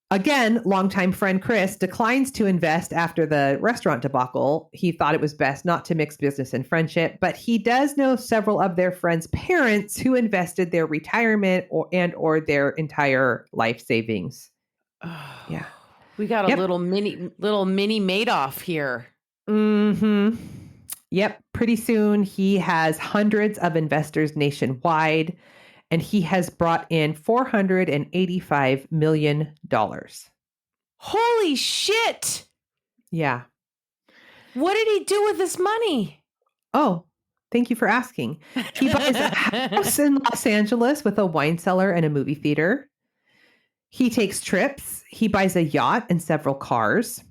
Again, longtime friend Chris declines to invest after the restaurant debacle. He thought it was best not to mix business and friendship, but he does know several of their friends' parents who invested their retirement or their entire life savings. Yeah. We got a little mini Madoff here. Mm-hmm. Yep. Pretty soon he has hundreds of investors nationwide, and he has brought in $485 million. Holy shit. Yeah. What did he do with this money? Oh, thank you for asking. He buys a house in Los Angeles with a wine cellar and a movie theater. He takes trips. He buys a yacht and several cars.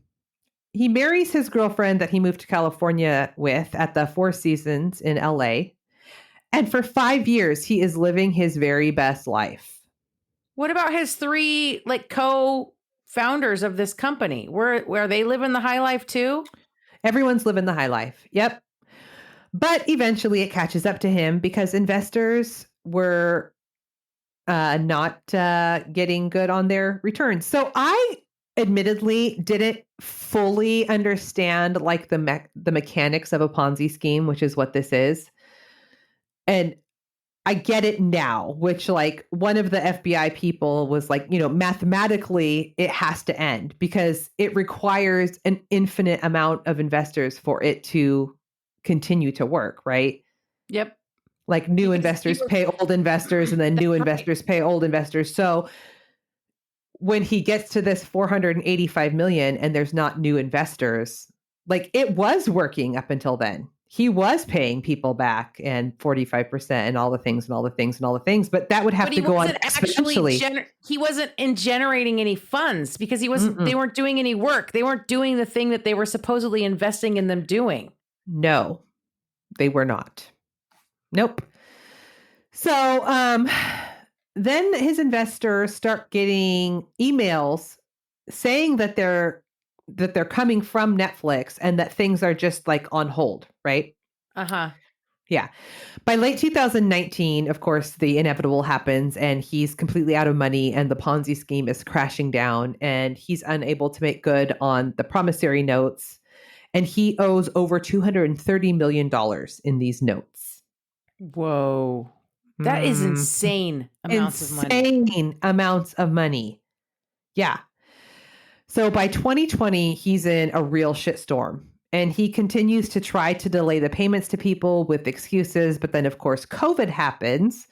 He marries his girlfriend that he moved to California with at the Four Seasons in LA. And for 5 years, he is living his very best life. What about his 3 co-founders of this company? Where they living the high life too? Everyone's living the high life. Yep. But eventually it catches up to him because investors were not getting good on their returns. So I admittedly didn't fully understand like the mechanics of a Ponzi scheme, which is what this is. And I get it now, which like one of the FBI people was like, mathematically it has to end because it requires an infinite amount of investors for it to continue to work, right? Yep. Like new investors pay old investors and then new investors pay old investors. So when he gets to this 485 million and there's not new investors, like it was working up until then. He was paying people back and 45% and all the things, but that would have to go on exponentially. He wasn't generating any funds because they weren't doing any work. They weren't doing the thing that they were supposedly investing in them doing. No, they were not. Nope. So then his investors start getting emails saying that they're coming from Netflix and that things are just like on hold, right? Uh-huh. Yeah. By late 2019, of course, the inevitable happens and he's completely out of money and the Ponzi scheme is crashing down and he's unable to make good on the promissory notes and he owes over $230 million in these notes. Whoa. That is insane amounts of money. Insane amounts of money. Yeah. So by 2020, he's in a real shitstorm and he continues to try to delay the payments to people with excuses. But then, of course, COVID happens,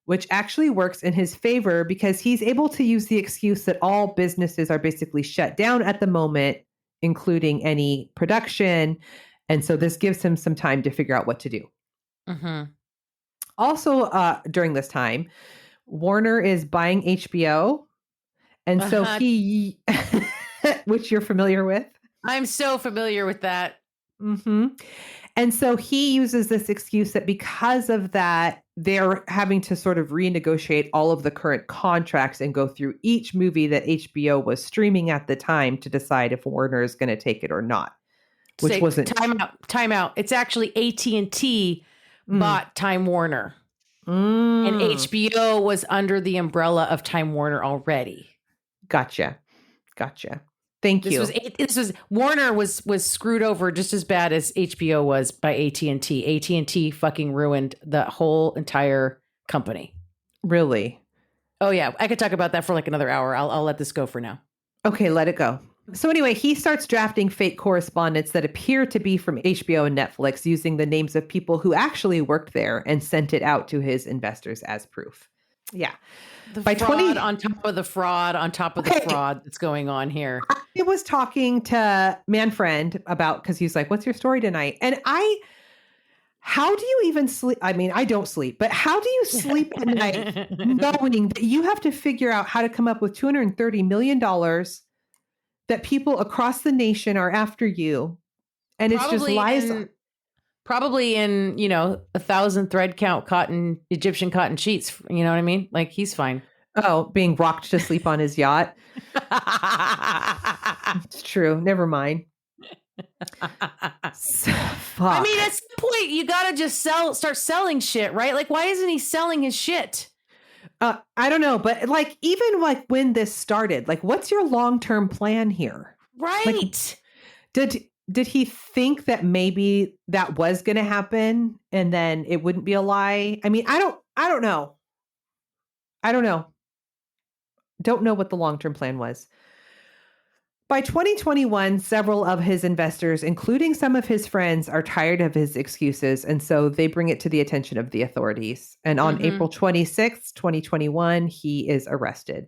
which actually works in his favor because he's able to use the excuse that all businesses are basically shut down at the moment, including any production. And so this gives him some time to figure out what to do. Mm-hmm. Also, during this time, Warner is buying HBO. And so he, which you're familiar with. I'm so familiar with that. Mm-hmm. And so he uses this excuse that because of that, they're having to sort of renegotiate all of the current contracts and go through each movie that HBO was streaming at the time to decide if Warner is going to take it or not. Which wasn't time out. It's actually AT&T bought Time Warner. And HBO was under the umbrella of Time Warner already. Gotcha. Thank you. This was Warner was screwed over just as bad as HBO was by AT&T. AT&T fucking ruined the whole entire company. Really? Oh yeah, I could talk about that for like another hour. I'll let this go for now. Okay, let it go. So anyway, he starts drafting fake correspondence that appear to be from HBO and Netflix using the names of people who actually worked there and sent it out to his investors as proof. Yeah. By fraud on top of the fraud on top of the fraud that's going on here. I was talking to Manfred about, because he's like, what's your story tonight? And how do you even sleep? I mean, I don't sleep, but how do you sleep at night knowing that you have to figure out how to come up with $230 million that people across the nation are after you? And it's just lies. Probably in, 1,000 thread count Egyptian cotton sheets. You know what I mean? Like, he's fine. Oh, being rocked to sleep on his yacht. It's true. Never mind. Fuck. I mean, at some point, you got to just start selling shit, right? Like, why isn't he selling his shit? I don't know. But like, even like when this started, like, what's your long-term plan here? Right. Like, did he think that maybe that was going to happen and then it wouldn't be a lie? I mean, I don't know. Don't know what the long-term plan was. By 2021, several of his investors, including some of his friends, are tired of his excuses. And so they bring it to the attention of the authorities. And on April 26th, 2021, he is arrested.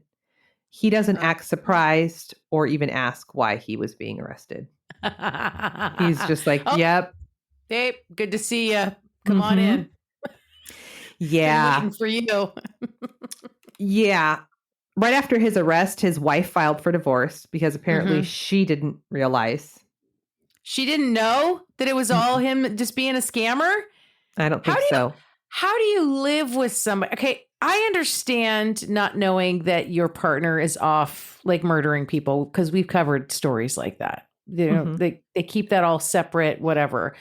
He doesn't act surprised or even ask why he was being arrested. He's just like, yep. Hey, good to see you. Come on in. Yeah. I'm waiting for you. Yeah. Right after his arrest, his wife filed for divorce because apparently she didn't realize. She didn't know that it was all him just being a scammer? I don't think so. How do you live with somebody? Okay, I understand not knowing that your partner is off like murdering people because we've covered stories like that. You know, they keep that all separate, whatever.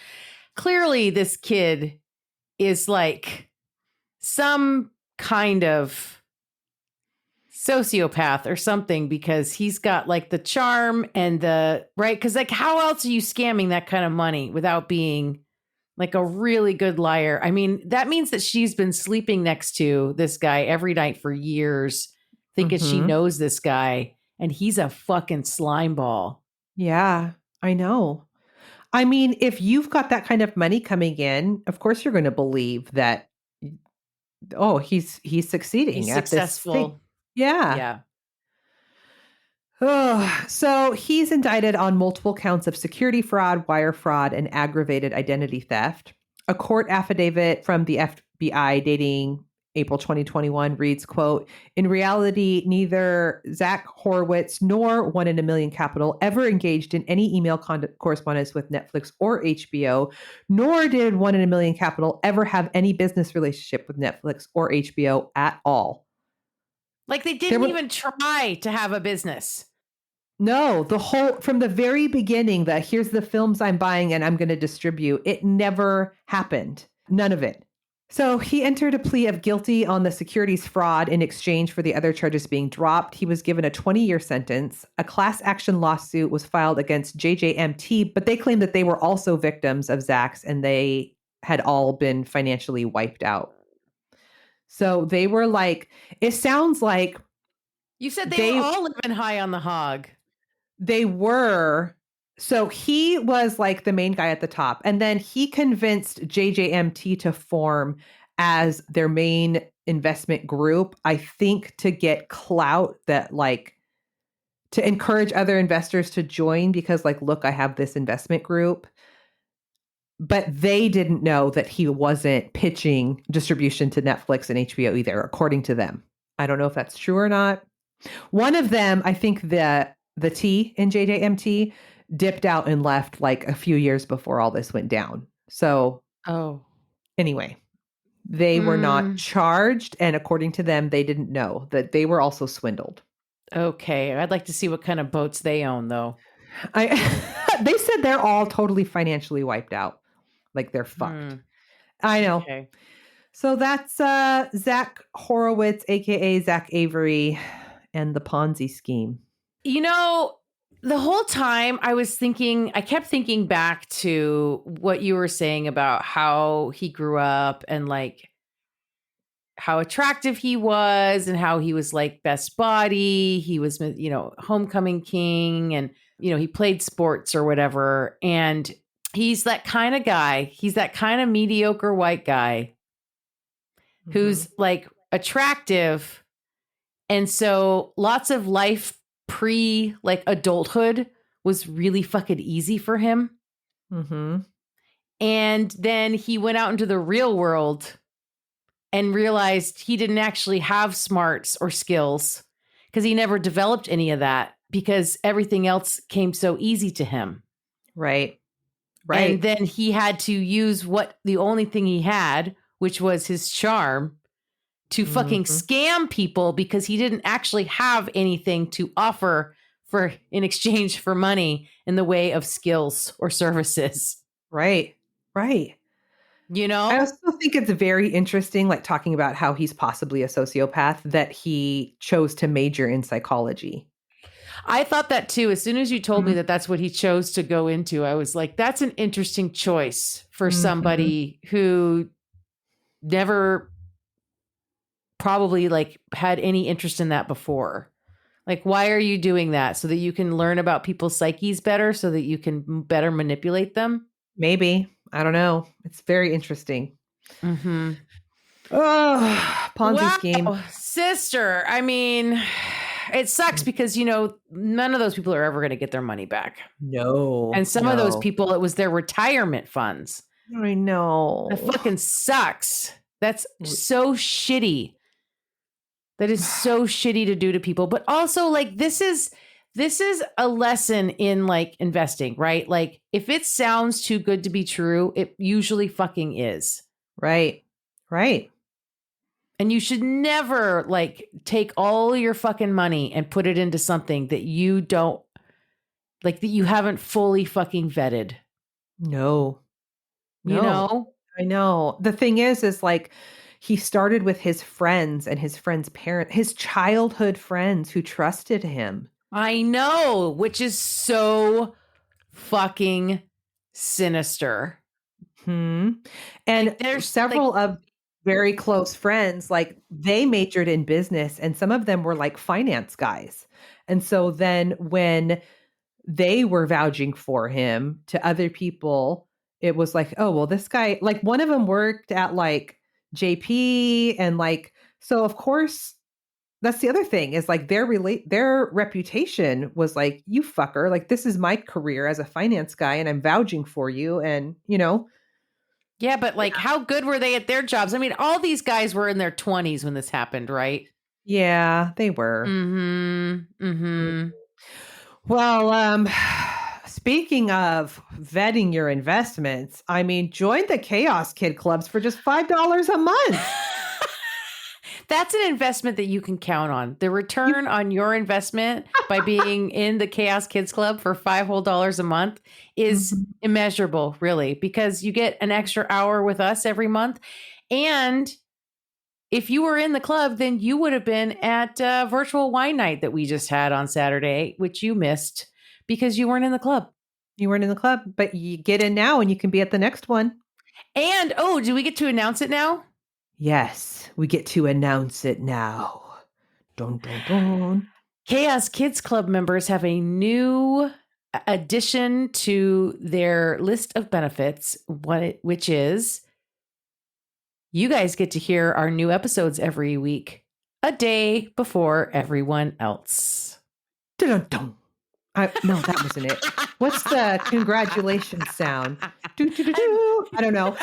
Clearly, this kid is like some kind of sociopath or something because he's got like the charm and right? Because like, how else are you scamming that kind of money without being like a really good liar? I mean, that means that she's been sleeping next to this guy every night for years, thinking she knows this guy, and he's a fucking slime ball. Yeah, I know. I mean, if you've got that kind of money coming in, of course you're going to believe that, oh, he's succeeding. He's at successful. This thing. Yeah. Yeah. Oh, so he's indicted on multiple counts of security fraud, wire fraud, and aggravated identity theft. A court affidavit from the FBI dating April 2021 reads, quote, "In reality, neither Zach Horowitz nor 1 in a Million Capital ever engaged in any email correspondence with Netflix or HBO, nor did 1 in a Million Capital ever have any business relationship with Netflix or HBO at all." Like they didn't even try to have a business. No, from the very beginning, here's the films I'm buying and I'm going to distribute. It never happened. None of it. So he entered a plea of guilty on the securities fraud in exchange for the other charges being dropped. He was given a 20-year sentence. A class action lawsuit was filed against JJMT, but they claimed that they were also victims of Zach's and they had all been financially wiped out. So they were like, it sounds like... You said they were all living high on the hog. They were. So he was like the main guy at the top. And then he convinced JJMT to form as their main investment group, I think to get clout that like, to encourage other investors to join because like, look, I have this investment group. But they didn't know that he wasn't pitching distribution to Netflix and HBO either, according to them. I don't know if that's true or not. One of them, I think the T in JJMT dipped out and left like a few years before all this went down. So anyway, they were not charged. And according to them, they didn't know that they were also swindled. Okay. I'd like to see what kind of boats they own, though. They said they're all totally financially wiped out. Like they're fucked. I know. Okay. So that's Zach Horowitz, a.k.a. Zach Avery, and the Ponzi scheme. You know, the whole time I kept thinking back to what you were saying about how he grew up and like how attractive he was and how he was like best body. He was, you know, homecoming king and, you know, he played sports or whatever. And he's that kind of guy. He's that kind of mediocre white guy who's like attractive. And so lots of life pre like adulthood was really fucking easy for him. And then he went out into the real world and realized he didn't actually have smarts or skills because he never developed any of that because everything else came so easy to him. Right. And then he had to use the only thing he had, which was his charm, to fucking scam people because he didn't actually have anything to offer in exchange for money in the way of skills or services. Right. You know, I also think it's very interesting, like talking about how he's possibly a sociopath, that he chose to major in psychology. I thought that too. As soon as you told me that that's what he chose to go into, I was like, that's an interesting choice for somebody who never probably like had any interest in that before. Like, why are you doing that? So that you can learn about people's psyches better, so that you can better manipulate them? Maybe. I don't know. It's very interesting. Oh, Ponzi scheme. Sister. I mean, it sucks because, you know, none of those people are ever going to get their money back. No. And some of those people, it was their retirement funds. I know. That fucking sucks. That's so shitty. That is so shitty to do to people. But also, like, this is a lesson in like investing, right? Like if it sounds too good to be true, it usually fucking is. Right. And you should never like take all your fucking money and put it into something that you don't like, that you haven't fully fucking vetted. No. You know? I know. The thing is like he started with his friends and his friends' parents, his childhood friends who trusted him. I know, which is so fucking sinister. And there's several of very close friends, like they majored in business and some of them were like finance guys. And so then when they were vouching for him to other people, it was like, oh, well, this guy, like one of them worked at like JP and like, so of course, that's the other thing is like their reputation was like, you fucker, like this is my career as a finance guy and I'm vouching for you. And, you know. Yeah, but like how good were they at their jobs? I mean, all these guys were in their 20s when this happened, right? Yeah, they were. Well, speaking of vetting your investments, I mean, join the Chaos Kid Clubs for just $5 a month. That's an investment that you can count on. The return on your investment by being in the Chaos Kids Club for $5 whole a month is immeasurable, really, because you get an extra hour with us every month. And if you were in the club, then you would have been at virtual wine night that we just had on Saturday, which you missed because you weren't in the club. You weren't in the club, but you get in now and you can be at the next one. And, do we get to announce it now? Yes, we get to announce it now. Dun, dun, dun. Chaos Kids Club members have a new addition to their list of benefits, which is you guys get to hear our new episodes every week, a day before everyone else. Dun, dun, dun. No, that wasn't it. What's the congratulations sound? I don't know.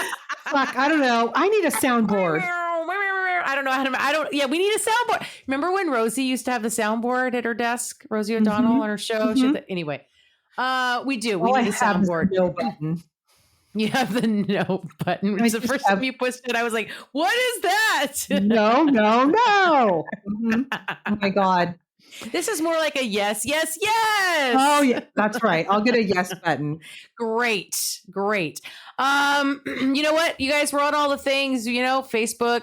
Fuck, I don't know. I need a soundboard. I don't know how to, we need a soundboard. Remember when Rosie used to have the soundboard at her desk? Rosie O'Donnell on her show? Anyway, we do. We need a soundboard. No button. You have the no button. It's the first time you pushed it. I was like, what is that? No. Mm-hmm. Oh my God. This is more like a yes. Oh yeah, that's right. I'll get a yes button. Great. You know what? You guys, we're on all the things, Facebook,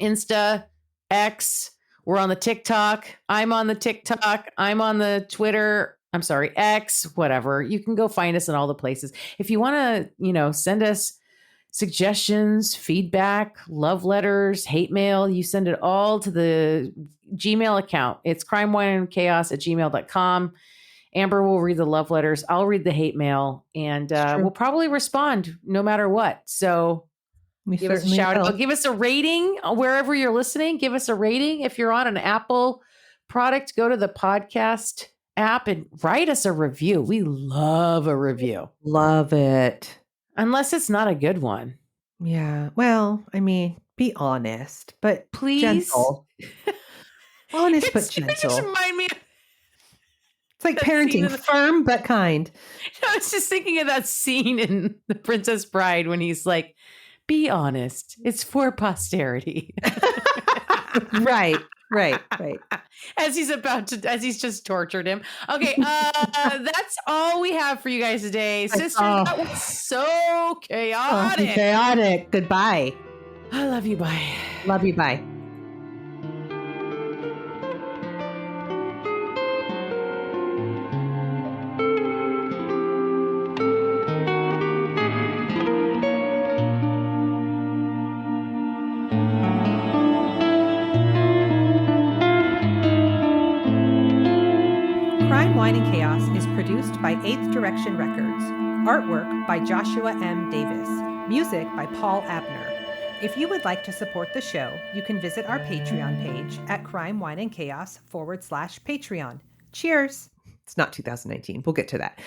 Insta, X. We're on the TikTok. I'm on the TikTok. I'm on the Twitter. I'm sorry, X, whatever. You can go find us in all the places. If you want to, send us suggestions, feedback, love letters, hate mail, you send it all to the Gmail account. It's crimewineandchaos@gmail.com. Amber will read the love letters. I'll read the hate mail, and we'll probably respond no matter what. So give us a shout out. Give us a rating wherever you're listening. Give us a rating. If you're on an Apple product, go to the podcast app and write us a review. We love a review. Love it. Unless it's not a good one. Yeah. Well, I mean, be honest, but please. Gentle. Honest, but gentle. It just remind me. It's like parenting, firm but kind. I was just thinking of that scene in The Princess Bride when he's like, be honest. It's for posterity. Right. As he's just tortured him. Okay, that's all we have for you guys today. Sister, that was so chaotic. Chaotic. Goodbye. I love you. Bye. Love you. Bye. Wine and Chaos is produced by 8th Direction Records. Artwork by Joshua M. Davis. Music by Paul Abner. If you would like to support the show, you can visit our Patreon page at crimewineandchaos.com/Patreon. Cheers! It's not 2019. We'll get to that.